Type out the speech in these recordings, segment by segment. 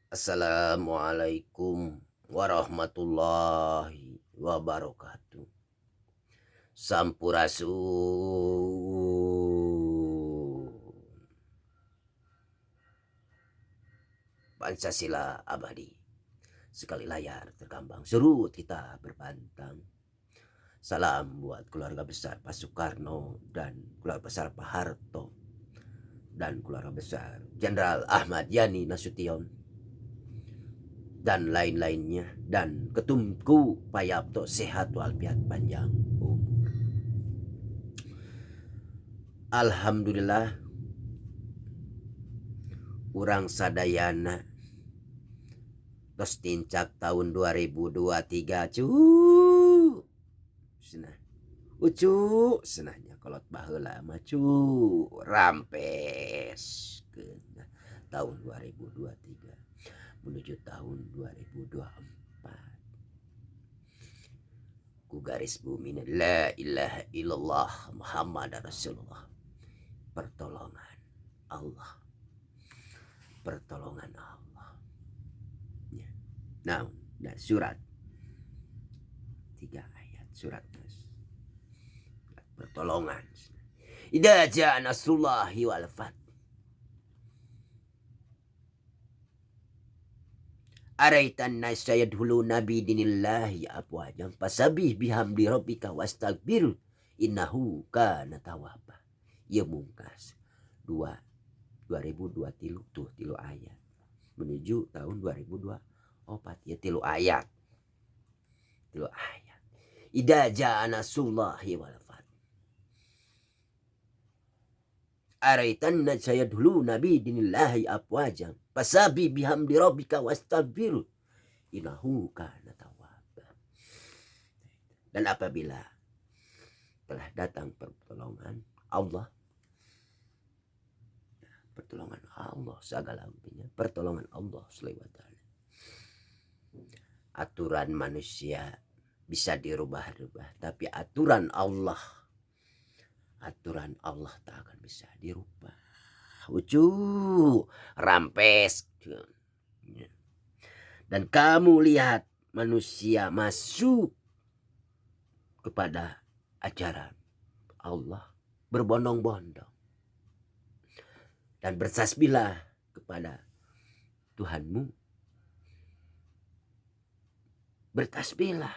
Assalamualaikum warahmatullahi wabarakatuh. Sampurasun. Pancasila abadi. Sekali layar terkambang, serut kita berbantang. Salam buat keluarga besar Pak Soekarno dan keluarga besar Pak Harto dan keluarga besar Jenderal Ahmad Yani Nasution dan lain-lainnya, dan ketumku Pak Yapto sehat walafiat panjang umur. Alhamdulillah urang sadayana tos tincak tahun 2023 senah ucu senahnya kolot baheula mah rampes ke tahun 2023 menuju tahun 2024 ku garis bumi la ilaha illallah Muhammad Rasulullah. Pertolongan Allah, pertolongan Allah. Nah, surat 3 ayat surat pertolongan. Idza jaa nasrullahi wal fath. Araitan nasa yadhuluna bi dinillahi afwajan fasabih bihamdi rabbika wastaghfir innahu kana tawwaba. Ieu mungkas 2023 tuh 3 ayat menuju tahun 2024 ya 3 ayat. 3 ayat. Idza jaa nasrullahi wal fath. Araitan saya dulu nabi dinillahi afwajan fasabi bihamdi rabbika wastaghfir innahu kana tawwaba. Dan apabila telah datang pertolongan Allah, pertolongan Allah segala umpanya, pertolongan Allah subhanahu wa ta'ala, aturan manusia bisa dirubah-rubah, tapi aturan Allah tak akan bisa dirubah. Ucu rampes. Dan kamu lihat manusia masuk kepada ajaran Allah berbondong-bondong dan bertasbihlah kepada Tuhanmu. Bertasbihlah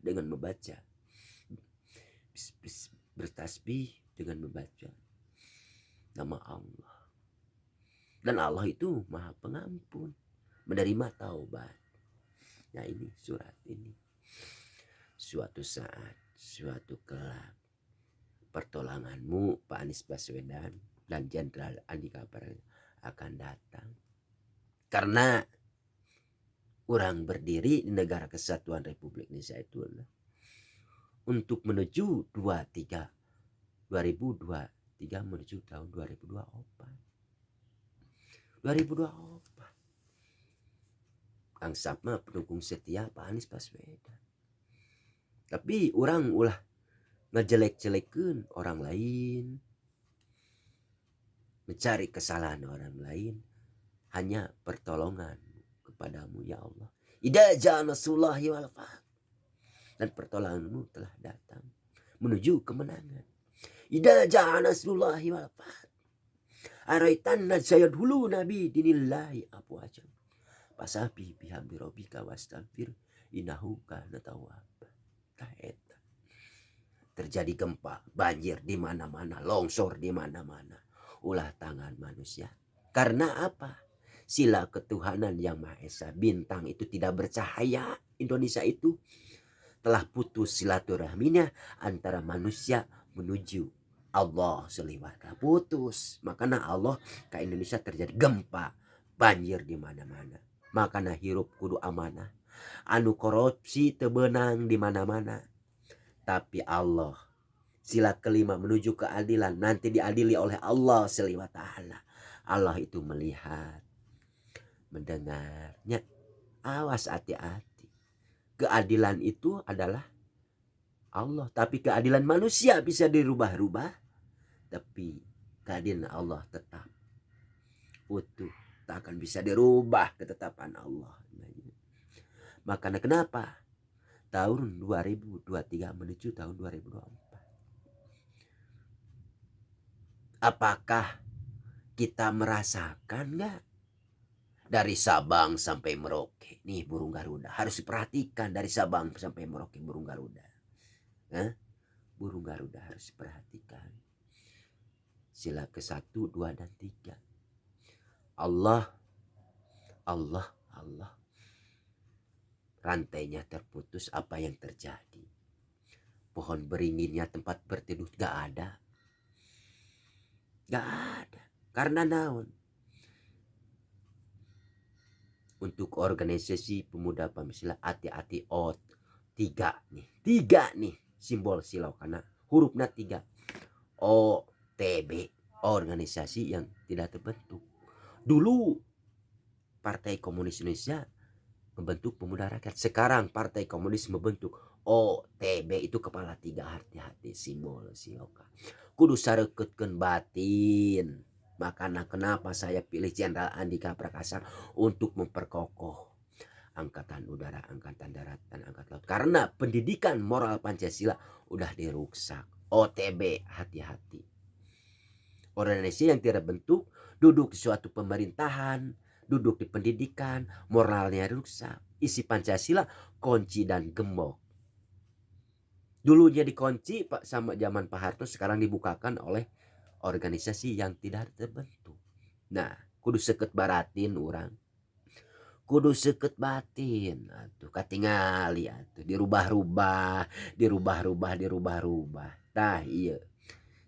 dengan membaca, bertasbih dengan membaca nama Allah. Dan Allah itu maha pengampun, menerima taubat. Nah ini surat ini. Suatu saat, suatu kelak, pertolonganmu Pak Anies Baswedan dan Jenderal Andika Perkasa akan datang. Karena orang berdiri di negara kesatuan Republik Indonesia itu untuk menuju 2023 menuju tahun 2024. Kang Sapma pendukung setia Pak Anies Baswedan. Tapi orang ulah ngejelek-jelekeun orang lain, mencari kesalahan orang lain. Hanya pertolongan kepadamu ya Allah. Idza jaa nasrullahi wal fath. Dan pertolonganmu telah datang menuju kemenangan. Idza jaa nasrullahi wal fath. Araitan sayadhulu nabi dinillahi afwajan. Pasabi bihamdi rabbika wastaghfir innahu kana tawwaba. Terjadi gempa, banjir di mana-mana, longsor di mana-mana. Ulah tangan manusia. Karena apa? Sila ketuhanan yang Maha Esa, bintang itu tidak bercahaya. Indonesia itu telah putus silaturahminya antara manusia menuju Allah seliwat. Putus. Makanya Allah ke Indonesia terjadi gempa, banjir di mana-mana. Makanya hirup kudu amanah. Anu korupsi tebenang di mana-mana. Tapi Allah sila kelima menuju keadilan nanti diadili oleh Allah seliwat ta'ala. Allah itu melihat, mendengarnya. Awas hati-hati. Keadilan itu adalah Allah. Tapi keadilan manusia bisa dirubah-rubah. Tapi keadilan Allah tetap utuh. tak akan bisa dirubah ketetapan Allah. Makanya kenapa tahun 2023 menuju tahun 2024, apakah kita merasakan nggak dari Sabang sampai Merauke nih burung Garuda harus diperhatikan, dari Sabang sampai Merauke burung Garuda. Burung Garuda harus diperhatikan. Sila ke-1, 2, dan 3. Allah. Rantainya terputus, apa yang terjadi? Pohon beringinnya tempat berteduh gak ada. Gak ada. Karena naon? Untuk organisasi pemuda Pancasila hati-hati tiga nih simbol silau karena hurufnya 3. OTB, organisasi yang tidak terbentuk. Dulu Partai Komunis Indonesia membentuk pemuda rakyat, sekarang Partai Komunis membentuk OTB, itu kepala 3, hati-hati simbol siloka. Kudu sareuketkeun batin. Makanya kenapa saya pilih Jenderal Andika Prakasa untuk memperkokoh Angkatan Udara, Angkatan Darat, dan Angkatan Laut. Karena pendidikan moral Pancasila udah diruksak. OTB, hati-hati. Organisasi yang tidak bentuk, duduk di suatu pemerintahan, duduk di pendidikan, moralnya rusak. Isi Pancasila kunci dan gembok. Dulunya dikunci Pak sama zaman Pak Harto, sekarang dibukakan oleh organisasi yang tidak terbentuk. Nah, kudu seket baratin orang. Kudu seket batin atuh katingali atuh dirubah-rubah. Tah iya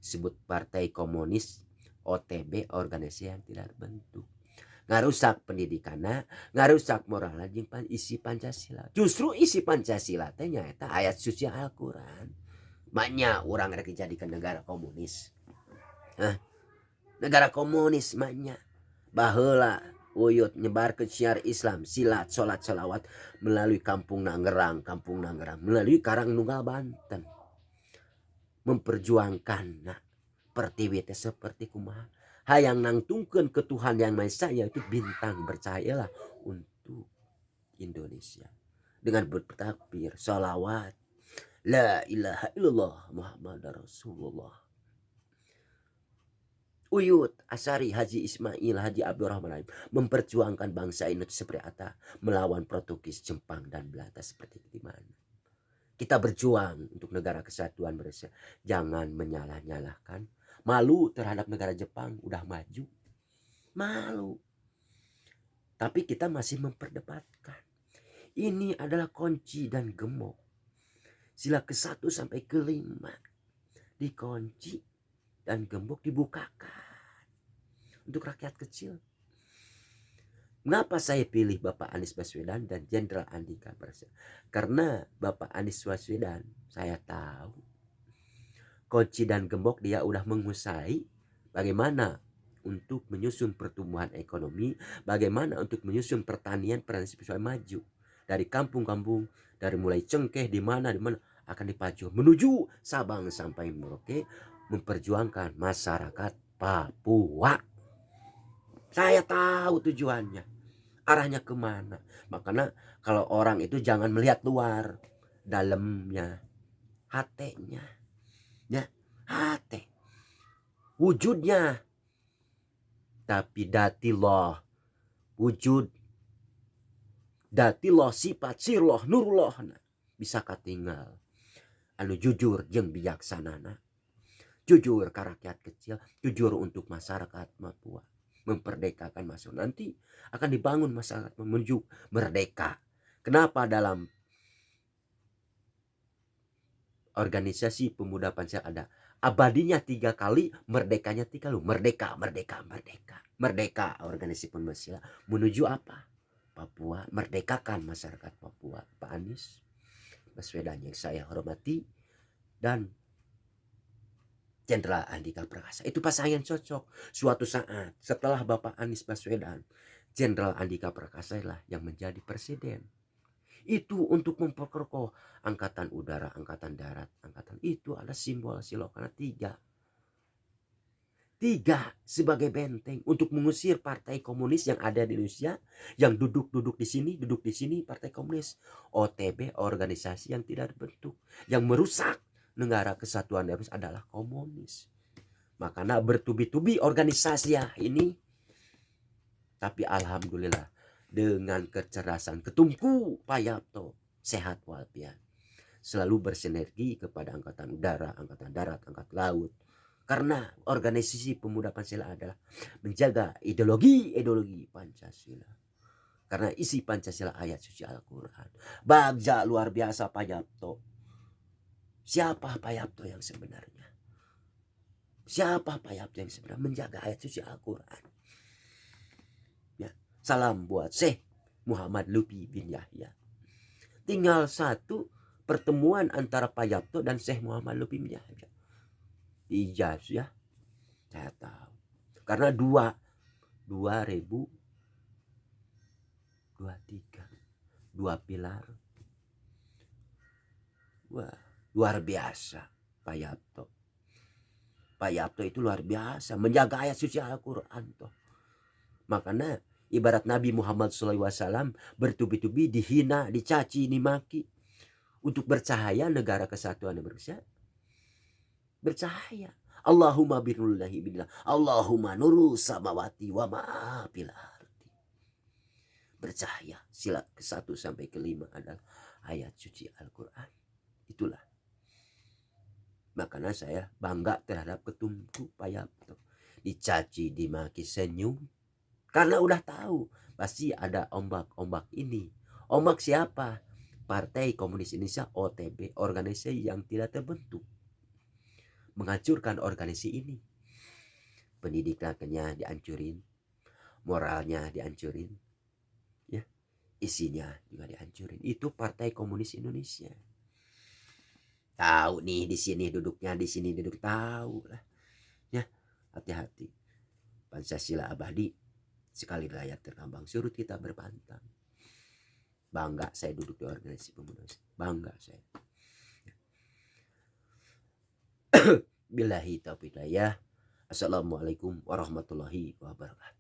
sebut Partai Komunis OTB, organisasi yang tidak terbentuk. Ngarusak pendidikanna, ngarusak moral jeung isi Pancasila. Justru isi Pancasila teh nyaeta ayat suci Al-Qur'an. Maknya urang rek dijadikan negara komunis. Negara komunis maknya. Baheula uyut nyebar ke syiar Islam, silat, salat, salawat melalui Kampung Nanggerang, melalui Karangnunggal Banten. Memperjuangkan pertiwi teh seperti kumaha. Hayang nangtungkeun ke Tuhan Yang Maha Esa, yaitu bintang bercahayalah untuk Indonesia. Dengan bertakbir, salawat, la ilaha illallah Muhammad Rasulullah. Uyut Asari, Haji Ismail, Haji Abdurrahman memperjuangkan bangsa ini seperti apa melawan Portugis, Jepang, dan Belanda seperti di mana. Kita berjuang untuk negara kesatuan Indonesia. Jangan menyalah-nyalahkan. Malu terhadap negara Jepang udah maju. Malu. Tapi kita masih memperdebatkan. Ini adalah kunci dan gembok. Sila ke-1 sampai ke-5 dikunci dan gembok dibukakan untuk rakyat kecil. Mengapa saya pilih Bapak Anies Baswedan dan Jenderal Andika Prakasa? Karena Bapak Anies Baswedan saya tahu kunci dan gembok dia udah menguasai bagaimana untuk menyusun pertumbuhan ekonomi, bagaimana untuk menyusun pertanian supaya maju dari kampung-kampung, dari mulai Cengkeh di mana akan dipacu menuju Sabang sampai Merauke, memperjuangkan masyarakat Papua. Saya tahu tujuannya, arahnya kemana. Makanya kalau orang itu jangan melihat luar, dalamnya, hatinya, ya, hati, wujudnya. Tapi datillah, wujud, datillah, sifat, sirloh, nurullah, bisa katinggal. Anu jujur jeung bijaksana, jujur ke rakyat kecil, jujur untuk masyarakat Papua. Memperdekakan masyarakat, nanti akan dibangun masyarakat menuju merdeka. Kenapa dalam organisasi pemuda Pancasila ada abadinya 3 kali, merdekanya 3 kali. Merdeka. Organisasi Pancasila menuju apa? Papua, merdekakan masyarakat Papua. Pak Anies Baswedan yang saya hormati dan Jenderal Andika Prakasa, itu pasangan cocok. Suatu saat setelah Bapak Anies Baswedan, Jenderal Andika Prakasa lah yang menjadi presiden. Itu untuk memperkokoh Angkatan Udara, Angkatan Darat, Angkatan itu ada simbol Silokana 3. Tiga, sebagai benteng untuk mengusir partai komunis yang ada di Indonesia, yang duduk di sini, partai komunis. OTB, organisasi yang tidak dibentuk, yang merusak negara kesatuan Republik adalah komunis. Makanya bertubi-tubi organisasi ya ini. Tapi alhamdulillah dengan kecerdasan ketumku Pak Yapto sehat walafiat, selalu bersinergi kepada angkatan udara, angkatan darat, angkatan laut. Karena organisasi pemuda Pancasila adalah menjaga ideologi Pancasila. Karena isi Pancasila ayat suci Al-Quran. Bagja luar biasa Pak Yapto. Siapa Pak Yapto yang sebenarnya? Siapa Pak Yapto yang sebenarnya menjaga ayat suci Al-Quran? Ya, salam buat Syekh Muhammad Lutfi bin Yahya. Tinggal satu pertemuan antara Pak Yapto dan Syekh Muhammad Lutfi bin Yahya. Ijaz ya, saya tahu. Karena 2023 dua pilar. Wah, luar biasa Pak Yapto. Pak Yapto itu luar biasa menjaga ayat suci Al-Quran toh. Makanya ibarat Nabi Muhammad SAW bertubi-tubi dihina, dicaci, dimaki untuk bercahaya negara kesatuan Indonesia. Bercahaya. Allahumma birullahi billah. Allahumma nuru samawati wa ma'afil ardi. Bercahaya. Sila ke-1 sampai ke-5 adalah ayat suci Al-Quran. Itulah. Makanya saya bangga terhadap ketumku Pak Yapto. Dicaci, dimaki, senyum. Karena udah tahu pasti ada ombak-ombak ini. Ombak siapa? Partai Komunis Indonesia OTB, organisasi yang tidak terbentuk. Menghancurkan organisasi ini. Pendidikannya dihancurin, moralnya dihancurin, ya, isinya juga dihancurin. Itu Partai Komunis Indonesia. Tahu nih di sini duduknya, di sini duduk, tahu lah. Ya, hati-hati. Pancasila abadi, sekali rakyat terkambang, surut kita berpantang. Bangga saya duduk di organisasi pemuda. Bangga saya. Billahi taufiq hidayah. Assalamualaikum warahmatullahi wabarakatuh.